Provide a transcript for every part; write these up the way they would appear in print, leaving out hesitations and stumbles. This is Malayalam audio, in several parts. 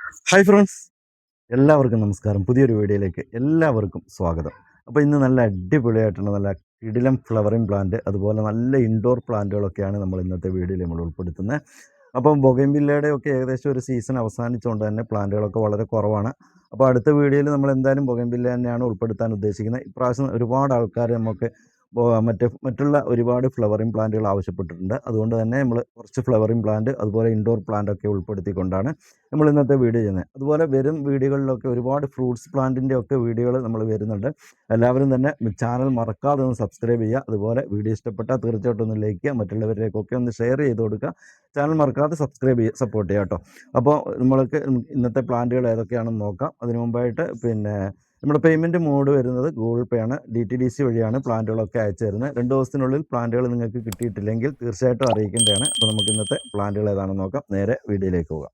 ഹായ് ഫ്രണ്ട്സ്, എല്ലാവർക്കും നമസ്കാരം. പുതിയൊരു വീഡിയോയിലേക്ക് എല്ലാവർക്കും സ്വാഗതം. അപ്പോൾ ഇന്ന് നല്ല അടിപൊളിയായിട്ടുള്ള നല്ല കിടിലം ഫ്ലവറിങ് പ്ലാന്റ്, അതുപോലെ നല്ല ഇൻഡോർ പ്ലാന്റുകളൊക്കെയാണ് നമ്മൾ ഇന്നത്തെ വീഡിയോയിൽ നമ്മൾ ഉൾപ്പെടുത്തുന്നത്. അപ്പം ബൊഗൈൻവില്ലയുടെ ഒക്കെ ഏകദേശം ഒരു സീസൺ അവസാനിച്ചുകൊണ്ട് തന്നെ പ്ലാന്റുകളൊക്കെ വളരെ കുറവാണ്. അപ്പോൾ അടുത്ത വീഡിയോയിൽ നമ്മൾ എന്തായാലും ബൊഗൈൻവില്ല തന്നെയാണ് ഉൾപ്പെടുത്താൻ ഉദ്ദേശിക്കുന്നത്. ഇപ്രാവശ്യം ഒരുപാട് ആൾക്കാർ നമുക്ക് മറ്റുള്ള ഒരുപാട് ഫ്ലവറിങ് പ്ലാന്റുകൾ ആവശ്യപ്പെട്ടിട്ടുണ്ട്. അതുകൊണ്ട് തന്നെ നമ്മൾ കുറച്ച് ഫ്ലവറിങ് പ്ലാന്റ് അതുപോലെ ഇൻഡോർ പ്ലാന്റ് ഒക്കെ ഉൾപ്പെടുത്തിക്കൊണ്ടാണ് നമ്മൾ ഇന്നത്തെ വീഡിയോ ചെയ്യുന്നത്. അതുപോലെ വരും വീഡിയോകളിലൊക്കെ ഒരുപാട് ഫ്രൂട്ട്സ് പ്ലാന്റിൻ്റെ ഒക്കെ വീഡിയോകൾ നമ്മൾ വരുന്നുണ്ട്. എല്ലാവരും തന്നെ ചാനൽ മറക്കാതെ ഒന്ന് സബ്സ്ക്രൈബ് ചെയ്യുക. അതുപോലെ വീഡിയോ ഇഷ്ടപ്പെട്ടാൽ തീർച്ചയായിട്ടും ഒന്ന് ലൈക്ക് ചെയ്യുക, മറ്റുള്ളവരിലേക്കൊക്കെ ഒന്ന് ഷെയർ ചെയ്ത് കൊടുക്കുക. ചാനൽ മറക്കാതെ സബ്സ്ക്രൈബ് ചെയ്യുക, സപ്പോർട്ട് ചെയ്യുക കേട്ടോ. അപ്പോൾ നമ്മൾക്ക് ഇന്നത്തെ പ്ലാന്റുകൾ ഏതൊക്കെയാണെന്ന് നോക്കാം. അതിനു മുമ്പായിട്ട് നമ്മുടെ പേയ്മെൻറ്റ് മോഡ് വരുന്നത് ഗൂഗിൾ പേ ആണ്. DTDC വഴിയാണ് പ്ലാന്റുകളൊക്കെ അയച്ചു തരുന്നത്. 2 ദിവസത്തിനുള്ളിൽ പ്ലാന്റുകൾ നിങ്ങൾക്ക് കിട്ടിയിട്ടില്ലെങ്കിൽ തീർച്ചയായിട്ടും അറിയിക്കേണ്ടതാണ്. അപ്പോൾ നമുക്ക് ഇന്നത്തെ പ്ലാന്റുകൾ ഏതാണെന്ന് നോക്കാം. നേരെ വീഡിയോയിലേക്ക് പോകാം.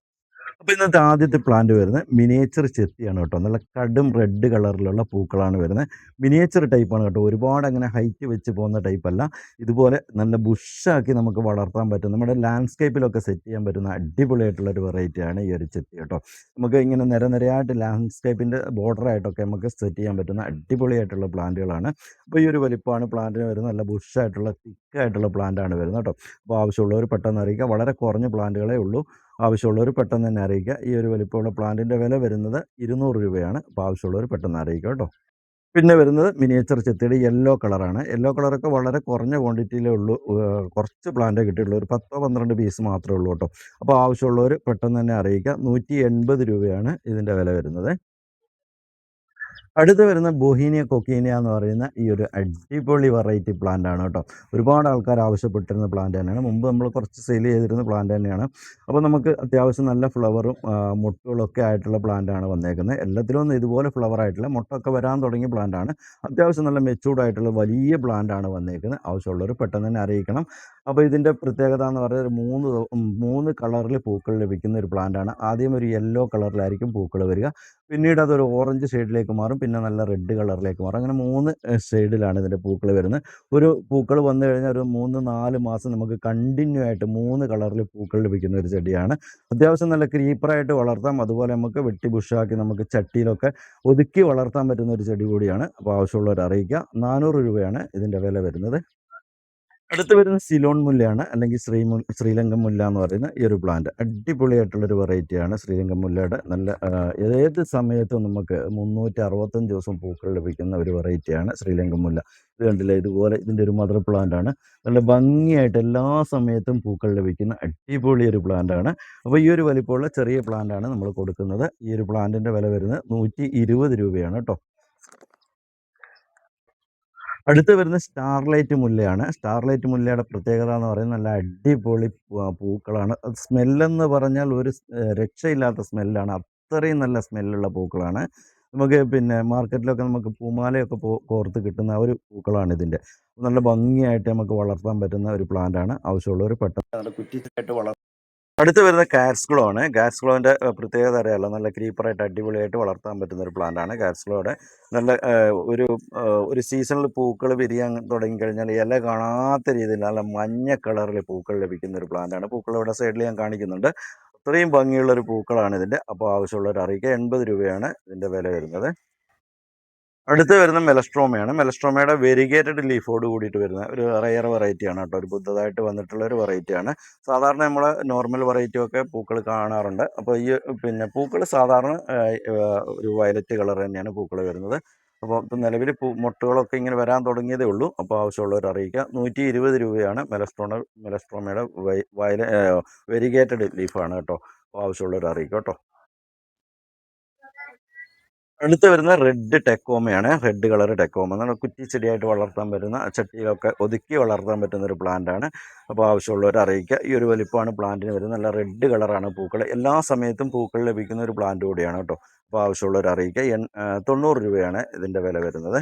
അപ്പോൾ ഇന്നത്തെ ആദ്യത്തെ പ്ലാന്റ് വരുന്നത് മിനിയേച്ചർ ചെത്തിയാണ് കേട്ടോ. നല്ല കടും റെഡ് കളറിലുള്ള പൂക്കളാണ് വരുന്നത്. മിനിയേച്ചർ ടൈപ്പാണ് കേട്ടോ. ഒരുപാട് അങ്ങനെ ഹൈറ്റ് വെച്ച് പോകുന്ന ടൈപ്പല്ല. ഇതുപോലെ നല്ല ബുഷാക്കി നമുക്ക് വളർത്താൻ പറ്റും. നമ്മുടെ ലാൻഡ്സ്കേപ്പിലൊക്കെ സെറ്റ് ചെയ്യാൻ പറ്റുന്ന അടിപൊളിയായിട്ടുള്ള ഒരു വെറൈറ്റിയാണ് ഈ ഒരു ചെത്തി കേട്ടോ. നമുക്ക് ഇങ്ങനെ നിരനിരയായിട്ട് ലാൻഡ്സ്കേപ്പിൻ്റെ ബോർഡറായിട്ടൊക്കെ നമുക്ക് സെറ്റ് ചെയ്യാൻ പറ്റുന്ന അടിപൊളിയായിട്ടുള്ള പ്ലാന്റുകളാണ്. അപ്പോൾ ഈ ഒരു വലിപ്പമാണ് പ്ലാന്റിന് വരുന്നത്. നല്ല ബുഷായിട്ടുള്ള തിക്കായിട്ടുള്ള പ്ലാന്റാണ് വരുന്നത് കേട്ടോ. അപ്പോൾ ആവശ്യമുള്ളവർ പെട്ടെന്ന് അറിയിക്കുക. വളരെ കുറഞ്ഞ പ്ലാന്റുകളേ ഉള്ളൂ. ആവശ്യമുള്ളവർ പെട്ടെന്ന് തന്നെ അറിയിക്കുക. ഈ ഒരു വലിപ്പമുള്ള പ്ലാന്റിൻ്റെ വില വരുന്നത് 200 രൂപയാണ്. അപ്പോൾ ആവശ്യമുള്ളവർ പെട്ടെന്ന് അറിയിക്കുക കേട്ടോ. പിന്നെ വരുന്നത് മിനിയേച്ചർ ചെത്തിയുടെ യെല്ലോ കളറാണ്. യെല്ലോ കളറൊക്കെ വളരെ കുറഞ്ഞ ക്വാണ്ടിറ്റിയിലേ ഉള്ളൂ. കുറച്ച് പ്ലാന്റേ കിട്ടിയുള്ളൂ. ഒരു 10-12 പീസ് മാത്രമേ ഉള്ളൂ കേട്ടോ. അപ്പോൾ ആവശ്യമുള്ളവർ പെട്ടെന്ന് തന്നെ അറിയിക്കുക. 180 രൂപയാണ് ഇതിൻ്റെ വില വരുന്നത്. അടുത്ത് വരുന്ന ബൊഹീനിയ കൊക്കീനിയ എന്ന് പറയുന്ന ഈ ഒരു അടിപൊളി വെറൈറ്റി പ്ലാന്റ് ആണ് കേട്ടോ. ഒരുപാട് ആൾക്കാർ ആവശ്യപ്പെട്ടിരുന്ന പ്ലാന്റ് തന്നെയാണ്. മുമ്പ് നമ്മൾ കുറച്ച് സെയിൽ ചെയ്തിരുന്ന പ്ലാന്റ് തന്നെയാണ്. അപ്പോൾ നമുക്ക് അത്യാവശ്യം നല്ല ഫ്ലവറും മുട്ടുകളൊക്കെ ആയിട്ടുള്ള പ്ലാന്റ് ആണ് വന്നേക്കുന്നത്. എല്ലാത്തിലും ഒന്നും ഇതുപോലെ ഫ്ലവർ ആയിട്ടില്ല. മുട്ടൊക്കെ വരാൻ തുടങ്ങിയ പ്ലാന്റ് ആണ്. അത്യാവശ്യം നല്ല മെച്ചൂർഡ് ആയിട്ടുള്ള വലിയ പ്ലാന്റ് ആണ് വന്നേക്കുന്നത്. ആവശ്യമുള്ളവർ പെട്ടെന്ന് തന്നെ അറിയിക്കണം. അപ്പോൾ ഇതിൻ്റെ പ്രത്യേകത എന്ന് പറയുന്നത് ഒരു 3 കളറിൽ പൂക്കൾ ലഭിക്കുന്ന ഒരു പ്ലാന്റ് ആണ്. ആദ്യം ഒരു യെല്ലോ കളറിലായിരിക്കും പൂക്കൾ വരിക. പിന്നീട് അതൊരു ഓറഞ്ച് ഷെയ്ഡിലേക്ക് മാറും. പിന്നെ നല്ല റെഡ് കളറിലേക്ക് മാറും. അങ്ങനെ 3 ഷെയ്ഡിലാണ് ഇതിൻ്റെ പൂക്കൾ വരുന്നത്. ഒരു പൂക്കൾ വന്നു കഴിഞ്ഞാൽ ഒരു 3-4 മാസം നമുക്ക് കണ്ടിന്യൂ ആയിട്ട് 3 കളറിൽ പൂക്കൾ ലഭിക്കുന്ന ഒരു ചെടിയാണ്. അത്യാവശ്യം നല്ല ക്രീപ്പറായിട്ട് വളർത്താം. അതുപോലെ നമുക്ക് വെട്ടി ബുഷാക്കി നമുക്ക് ചട്ടിയിലൊക്കെ ഒതുക്കി വളർത്താൻ പറ്റുന്ന ഒരു ചെടി കൂടിയാണ്. അപ്പോൾ ആവശ്യമുള്ളവർ അറിയിക്കുക. 400 രൂപയാണ് ഇതിൻ്റെ വില വരുന്നത്. അടുത്ത് വരുന്ന സിലോൺ മുല്ലയാണ്, അല്ലെങ്കിൽ ശ്രീലങ്കൻ മുല്ല എന്ന് പറയുന്ന ഈ ഒരു പ്ലാന്റ്. അടിപൊളിയായിട്ടുള്ളൊരു വെറൈറ്റിയാണ് ശ്രീലങ്കൻ മുല്ലയുടെ. നല്ല ഏത് സമയത്തും നമുക്ക് 365 ദിവസം പൂക്കൾ ലഭിക്കുന്ന ഒരു വെറൈറ്റിയാണ് ശ്രീലങ്കൻ മുല്ല. ഇത് കണ്ടില്ലേ, ഇതുപോലെ ഇതിൻ്റെ ഒരു മദർ പ്ലാന്റ് ആണ്. നല്ല ഭംഗിയായിട്ട് എല്ലാ സമയത്തും പൂക്കൾ ലഭിക്കുന്ന അടിപൊളി ഒരു പ്ലാന്റ് ആണ്. അപ്പോൾ ഈ ഒരു വലിപ്പമുള്ള ചെറിയ പ്ലാന്റ് ആണ് നമ്മൾ കൊടുക്കുന്നത്. ഈ ഒരു പ്ലാന്റിൻ്റെ വില വരുന്നത് 120 രൂപയാണ് കേട്ടോ. അടുത്ത് വരുന്ന സ്റ്റാർലൈറ്റ് മുല്ലയാണ്. സ്റ്റാർലൈറ്റ് മുല്ലയുടെ പ്രത്യേകത എന്ന് പറയുന്നത് നല്ല അടിപൊളി പൂക്കളാണ്. സ്മെല്ലെന്ന് പറഞ്ഞാൽ ഒരു രക്ഷയില്ലാത്ത സ്മെല്ലാണ്. അത്രയും നല്ല സ്മെല്ലുള്ള പൂക്കളാണ്. നമുക്ക് മാർക്കറ്റിലൊക്കെ നമുക്ക് പൂമാലയൊക്കെ കോർത്ത് കിട്ടുന്ന ഒരു പൂക്കളാണ് ഇതിൻ്റെ. നല്ല ഭംഗിയായിട്ട് നമുക്ക് വളർത്താൻ പറ്റുന്ന ഒരു പ്ലാന്റാണ്. ആവശ്യമുള്ളവർ പെട്ടെന്ന് കുറ്റിയായിട്ട് അടുത്ത് വരുന്ന കാറ്റ്സ്ക്ലോ ആണ്. കാറ്റ്സ്ക്ലോൻ്റെ പ്രത്യേകത അറിയാമല്ലോ. നല്ല ക്രീപ്പറായിട്ട് അടിപൊളിയായിട്ട് വളർത്താൻ പറ്റുന്ന ഒരു പ്ലാന്റാണ് കാറ്റ്സ്ക്ലോയുടെ. നല്ല ഒരു സീസണിൽ പൂക്കൾ വിരിയാൻ തുടങ്ങിക്കഴിഞ്ഞാൽ ഇല കാണാത്ത രീതിയിൽ നല്ല മഞ്ഞ കളറിൽ പൂക്കൾ ലഭിക്കുന്ന ഒരു പ്ലാന്റാണ്. പൂക്കൾ ഇവിടെ സൈഡിൽ ഞാൻ കാണിക്കുന്നുണ്ട്. അത്രയും ഭംഗിയുള്ളൊരു പൂക്കളാണ് ഇതിൻ്റെ. അപ്പോൾ ആവശ്യമുള്ളവർ അറിയിക്കുക. 80 രൂപയാണ് ഇതിൻ്റെ വില വരുന്നത്. അടുത്ത് വരുന്ന മെലസ്ട്രോമയാണ്. മെലസ്ട്രോമയുടെ വെരിഗേറ്റഡ് ലീഫോട് കൂടിയിട്ട് വരുന്ന ഒരു റെയർ വെറൈറ്റിയാണ് കേട്ടോ. ഒരു പുതുതായിട്ട് വന്നിട്ടുള്ള ഒരു വെറൈറ്റിയാണ്. സാധാരണ നമ്മൾ നോർമൽ വെറൈറ്റിയൊക്കെ പൂക്കൾ കാണാറുണ്ട്. അപ്പോൾ ഈ പൂക്കൾ സാധാരണ ഒരു വയലറ്റ് കളർ തന്നെയാണ് പൂക്കൾ വരുന്നത്. അപ്പോൾ ഇപ്പം നിലവിൽ മൊട്ടുകളൊക്കെ ഇങ്ങനെ വരാൻ തുടങ്ങിയതേ ഉള്ളൂ. അപ്പോൾ ആവശ്യമുള്ളവർ അറിയിക്കുക. 120 രൂപയാണ് മെലസ്ട്രോമയുടെ വെരിഗേറ്റഡ് ലീഫാണ് കേട്ടോ. അപ്പോൾ ആവശ്യമുള്ളവർ അറിയിക്കുക കേട്ടോ. അടുത്ത് വരുന്ന റെഡ് ടെക്കോമയാണ്. റെഡ് കളർ ടെക്കോമ എന്നാൽ കുറ്റിച്ചെടിയായിട്ട് വളർത്താൻ പറ്റുന്ന, ചട്ടിയിലൊക്കെ ഒതുക്കി വളർത്താൻ പറ്റുന്ന ഒരു പ്ലാന്റാണ്. അപ്പോൾ ആവശ്യമുള്ളവർ അറിയിക്കുക. ഈ ഒരു വലിപ്പമാണ് പ്ലാന്റിന് വരുന്നത്. നല്ല റെഡ് കളറാണ് പൂക്കൾ. എല്ലാ സമയത്തും പൂക്കൾ ലഭിക്കുന്ന ഒരു പ്ലാന്റ് കൂടിയാണ് കേട്ടോ. അപ്പോൾ ആവശ്യമുള്ളവർ അറിയിക്കുക. 90 രൂപയാണ് ഇതിൻ്റെ വില വരുന്നത്.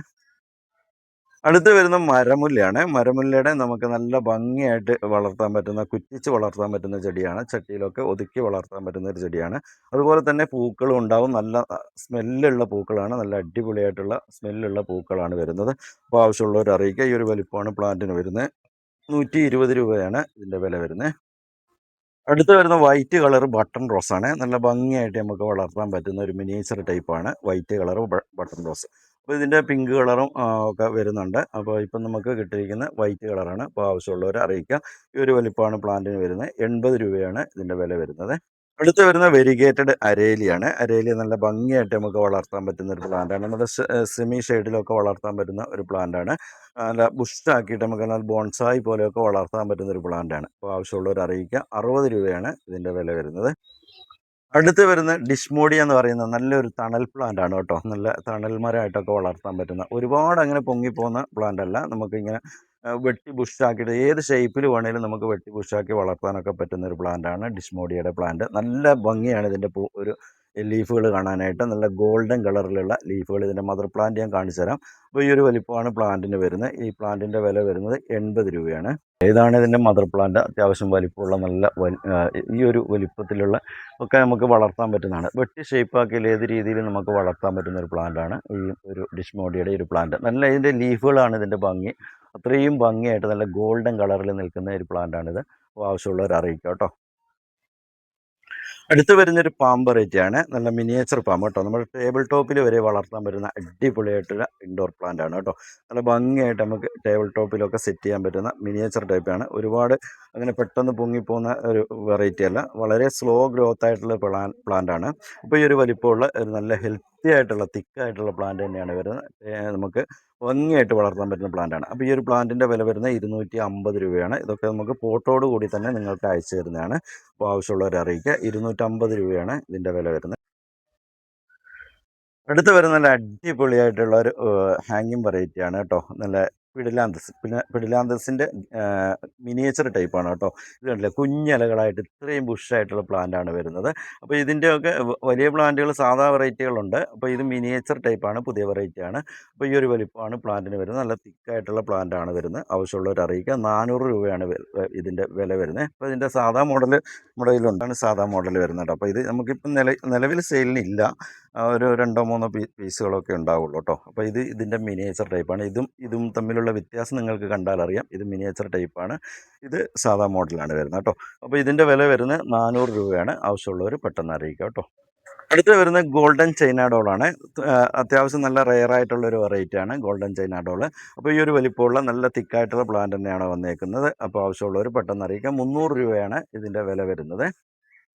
അടുത്ത് വരുന്ന മരമുല്ലയാണ്. മരമുല്ലയുടെ നമുക്ക് നല്ല ഭംഗിയായിട്ട് വളർത്താൻ പറ്റുന്ന, കുറ്റിച്ച് വളർത്താൻ പറ്റുന്ന ചെടിയാണ്. ചട്ടിയിലൊക്കെ ഒതുക്കി വളർത്താൻ പറ്റുന്ന ഒരു ചെടിയാണ്. അതുപോലെ തന്നെ പൂക്കളും ഉണ്ടാവും. നല്ല സ്മെല്ലുള്ള പൂക്കളാണ്. നല്ല അടിപൊളിയായിട്ടുള്ള സ്മെല്ലുള്ള പൂക്കളാണ് വരുന്നത്. അപ്പോൾ ആവശ്യമുള്ളവർ അറിയിക്കുക. ഈ ഒരു വലിപ്പമാണ് പ്ലാന്റിന് വരുന്നത്. 120 രൂപയാണ് ഇതിൻ്റെ വില വരുന്നത്. അടുത്ത് വരുന്ന വൈറ്റ് കളർ ബട്ടൺ റോസാണ്. നല്ല ഭംഗിയായിട്ട് നമുക്ക് വളർത്താൻ പറ്റുന്ന ഒരു മിനിയേച്ചർ ടൈപ്പാണ് വൈറ്റ് കളർ ബട്ടൺ റോസ്. അപ്പോൾ ഇതിൻ്റെ പിങ്ക് കളറും ഒക്കെ വരുന്നുണ്ട്. അപ്പോൾ ഇപ്പം നമുക്ക് കിട്ടിയിരിക്കുന്ന വൈറ്റ് കളറാണ്. അപ്പോൾ ആവശ്യമുള്ളവർ അറിയിക്കുക. ഈ ഒരു വലിപ്പമാണ് പ്ലാന്റിന് വരുന്നത്. 80 രൂപയാണ് ഇതിൻ്റെ വില വരുന്നത്. അടുത്ത് വരുന്ന വെരിഗേറ്റഡ് അരേലിയാണ്. അരേലിയ നല്ല ഭംഗിയായിട്ട് നമുക്ക് വളർത്താൻ പറ്റുന്ന ഒരു പ്ലാന്റാണ്. നമ്മുടെ സെമി ഷെയ്ഡിലൊക്കെ വളർത്താൻ പറ്റുന്ന ഒരു പ്ലാന്റാണ്. നല്ല ബുഷാക്കിയിട്ട് നമുക്ക് നല്ല ബോൺസായി പോലെയൊക്കെ വളർത്താൻ പറ്റുന്ന ഒരു പ്ലാന്റാണ്. അപ്പോൾ ആവശ്യമുള്ളവർ അറിയിക്കുക. 60 രൂപയാണ് ഇതിൻ്റെ വില വരുന്നത്. അടുത്ത് വരുന്ന ഡിഷ്മോഡിയ എന്ന് പറയുന്ന നല്ലൊരു തണൽ പ്ലാന്റ് ആണ് കേട്ടോ. നല്ല തണൽ മരമായിട്ടൊക്കെ വളർത്താൻ പറ്റുന്ന, ഒരുപാട് അങ്ങനെ പൊങ്ങിപ്പോകുന്ന പ്ലാന്റ് അല്ല. നമുക്കിങ്ങനെ വെട്ടി ബുഷാക്കിയിട്ട് ഏത് ഷേപ്പിൽ വേണേലും നമുക്ക് വെട്ടി ബുഷാക്കി വളർത്താനൊക്കെ പറ്റുന്ന ഒരു പ്ലാന്റാണ് ഡിഷ്മോഡിയയുടെ പ്ലാന്റ്. നല്ല ഭംഗിയാണ് ഇതിൻ്റെ ഒരു ലീഫുകൾ കാണാനായിട്ട്. നല്ല ഗോൾഡൻ കളറിലുള്ള ലീഫുകൾ. ഇതിൻ്റെ മദർ പ്ലാന്റ് ഞാൻ കാണിച്ചു തരാം. അപ്പോൾ ഈ ഒരു വലിപ്പമാണ് പ്ലാന്റിന് വരുന്നത്. ഈ പ്ലാന്റിൻ്റെ വില വരുന്നത് 80 രൂപയാണ്. ഇതാണ് ഇതിൻ്റെ മദർ പ്ലാന്റ്. അത്യാവശ്യം വലിപ്പമുള്ള നല്ല ഈ ഒരു വലിപ്പത്തിലുള്ള ഒക്കെ നമുക്ക് വളർത്താൻ പറ്റുന്നതാണ്. വെട്ടി ഷേപ്പാക്കിയാൽ ഏത് രീതിയിൽ നമുക്ക് വളർത്താൻ പറ്റുന്ന ഒരു പ്ലാന്റാണ് ഈ ഒരു ഡിഷ്മോഡിയയുടെ ഒരു പ്ലാന്റ്. നല്ല ഇതിൻ്റെ ലീഫുകളാണ് ഇതിൻ്റെ ഭംഗി. അത്രയും ഭംഗിയായിട്ട് നല്ല ഗോൾഡൻ കളറിൽ നിൽക്കുന്ന ഒരു പ്ലാന്റാണിത്. അപ്പോൾ ആവശ്യമുള്ളവർ അറിയിക്കാം കേട്ടോ. അടുത്ത് വരുന്നൊരു പാമ്പ് വെറൈറ്റിയാണ്. നല്ല മിനിയേച്ചർ പാമ്പ് കേട്ടോ. നമ്മുടെ ടേബിൾ ടോപ്പിൽ വരെ വളർത്താൻ പറ്റുന്ന അടിപൊളിയായിട്ടുള്ള ഇൻഡോർ പ്ലാന്റ് ആണ് കേട്ടോ. നല്ല ഭംഗിയായിട്ട് നമുക്ക് ടേബിൾ ടോപ്പിലൊക്കെ സെറ്റ് ചെയ്യാൻ പറ്റുന്ന മിനിയേച്ചർ ടൈപ്പാണ്. ഒരുപാട് അങ്ങനെ പെട്ടെന്ന് പൊങ്ങിപ്പോകുന്ന ഒരു വെറൈറ്റി അല്ല. വളരെ സ്ലോ ഗ്രോത്ത് ആയിട്ടുള്ള പ്ലാന്റ് ആണ്. അപ്പോൾ ഈ ഒരു വലിപ്പമുള്ള ഒരു നല്ല ഹെൽത്തി ആയിട്ടുള്ള തിക്കായിട്ടുള്ള പ്ലാന്റ് തന്നെയാണ് വരുന്നത്. നമുക്ക് ഭംഗിയായിട്ട് വളർത്താൻ പറ്റുന്ന പ്ലാന്റാണ്. അപ്പോൾ ഈ ഒരു പ്ലാന്റിൻ്റെ വില വരുന്നത് 250 രൂപയാണ്. ഇതൊക്കെ നമുക്ക് പോട്ടോട് കൂടി തന്നെ നിങ്ങൾക്ക് അയച്ചു തരുന്നതാണ്. അപ്പോൾ ആവശ്യമുള്ളവരെ അറിയിക്കുക. 250 രൂപയാണ് ഇതിൻ്റെ വില വരുന്നത്. അടുത്ത് വരുന്ന നല്ല അടിപൊളിയായിട്ടുള്ള ഒരു ഹാങ്ങിങ് വെറൈറ്റിയാണ് കേട്ടോ. നല്ല പിടിലാന്തസ്. പിന്നെ പിടിലാന്തസിൻ്റെ മിനിയേച്ചർ ടൈപ്പാണ് കേട്ടോ. ഇത് കണ്ടില്ലേ, കുഞ്ഞിലകളായിട്ട് ഇത്രയും ബുഷായിട്ടുള്ള പ്ലാന്റാണ് വരുന്നത്. അപ്പോൾ ഇതിൻ്റെയൊക്കെ വലിയ പ്ലാന്റുകൾ സാധാ വെറൈറ്റികളുണ്ട്. അപ്പോൾ ഇത് മിനിയേച്ചർ ടൈപ്പാണ്, പുതിയ വെറൈറ്റിയാണ്. അപ്പോൾ ഈ ഒരു വലിപ്പമാണ് പ്ലാന്റിന് വരുന്നത്. നല്ല തിക്കായിട്ടുള്ള പ്ലാന്റാണ് വരുന്നത്. ആവശ്യമുള്ളവർ അറിയിക്കുക. 400 രൂപയാണ് ഇതിൻ്റെ വില വരുന്നത്. അപ്പോൾ ഇതിൻ്റെ സാധാ മോഡൽ നമ്മുടെ കയ്യിലുണ്ടാണ്, സാധാ മോഡൽ വരുന്നത്. അപ്പോൾ ഇത് നമുക്കിപ്പം നിലവിൽ സെയിലിനില്ല. ഒരു 2-3 പീസുകളൊക്കെ ഉണ്ടാവുള്ളൂ കേട്ടോ. അപ്പോൾ ഇതിൻ്റെ മിനിയേച്ചർ ടൈപ്പാണ്. ഇതും തമ്മിലുള്ള വ്യത്യാസം നിങ്ങൾക്ക് കണ്ടാൽ അറിയാം. ഇത് മിനിയേച്ചർ ടൈപ്പാണ്, ഇത് സാധാ മോഡലാണ് വരുന്നത് കേട്ടോ. അപ്പോൾ ഇതിൻ്റെ വില വരുന്നത് 400 രൂപയാണ്. ആവശ്യമുള്ളവർ പെട്ടെന്ന് അറിയിക്കുക കേട്ടോ. അടുത്ത് വരുന്നത് ഗോൾഡൻ ചൈന ഡോളാണ്. അത്യാവശ്യം നല്ല റെയർ ആയിട്ടുള്ള ഒരു വെറൈറ്റിയാണ് ഗോൾഡൻ ചൈന ഡോള്. അപ്പോൾ ഈ ഒരു വലിപ്പമുള്ള നല്ല തിക്കായിട്ടുള്ള പ്ലാന്റ് തന്നെയാണ് വന്നേക്കുന്നത്. അപ്പോൾ ആവശ്യമുള്ളവർ പെട്ടെന്ന് അറിയിക്കാം. 300 രൂപയാണ് ഇതിൻ്റെ വില വരുന്നത്.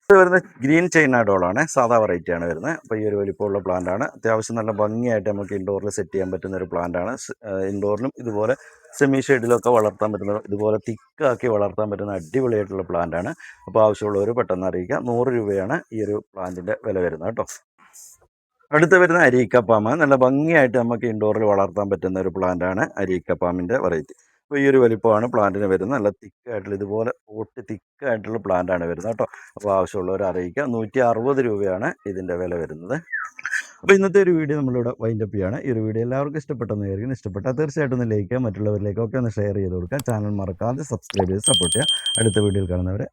ഇത് വരുന്നത് ഗ്രീൻ ചൈന ഡോളാണ്. സാധാ വെറൈറ്റിയാണ് വരുന്നത്. അപ്പോൾ ഈ ഒരു വലിപ്പമുള്ള പ്ലാന്റാണ്. അത്യാവശ്യം നല്ല ഭംഗിയായിട്ട് നമുക്ക് ഇൻഡോറിൽ സെറ്റ് ചെയ്യാൻ പറ്റുന്ന ഒരു പ്ലാന്റാണ്. ഇൻഡോറിലും ഇതുപോലെ സെമി ഷെയ്ഡിലൊക്കെ വളർത്താൻ പറ്റുന്ന, ഇതുപോലെ തിക്കാക്കി വളർത്താൻ പറ്റുന്ന അടിപൊളിയായിട്ടുള്ള പ്ലാന്റാണ്. അപ്പോൾ ആവശ്യമുള്ളവർ പെട്ടെന്ന് അറിയിക്കുക. 100 രൂപയാണ് ഈ ഒരു പ്ലാന്റിൻ്റെ വില വരുന്നത് കേട്ടോ. അടുത്ത് വരുന്ന അരീക്കപ്പാമ്. നല്ല ഭംഗിയായിട്ട് നമുക്ക് ഇൻഡോറിൽ വളർത്താൻ പറ്റുന്ന ഒരു പ്ലാന്റാണ് അരീക്കപ്പാമിൻ്റെ വെറൈറ്റി. അപ്പോൾ ഈ ഒരു വലിപ്പമാണ് പ്ലാന്റിന് വരുന്നത്. നല്ല തിക്കായിട്ടുള്ള, ഇതുപോലെ ഒട്ടി തിക്കായിട്ടുള്ള പ്ലാന്റാണ് വരുന്നത് കേട്ടോ. അപ്പോൾ ആവശ്യമുള്ളവർ അറിയിക്കുക. 160 രൂപയാണ് ഇതിൻ്റെ വില വരുന്നത്. അപ്പോൾ ഇന്നത്തെ ഒരു വീഡിയോ നമ്മളിവിടെ വൈൻഡപ്പ് ചെയ്യാണ്. ഈ ഒരു വീഡിയോ എല്ലാവർക്കും ഇഷ്ടപ്പെട്ടെന്ന് വിചാരിക്കുന്നു. ഇഷ്ടപ്പെട്ടാൽ തീർച്ചയായിട്ടും ഒന്ന് ലൈക്ക് ചെയ്യുക, മറ്റുള്ളവരിലേക്കൊക്കെ ഒന്ന് ഷെയർ ചെയ്ത് കൊടുക്കുക. ചാനൽ മറക്കാതെ സബ്സ്ക്രൈബ് ചെയ്ത് സപ്പോർട്ട് ചെയ്യുക. അടുത്ത വീഡിയോയിൽ കാണുന്നവരെ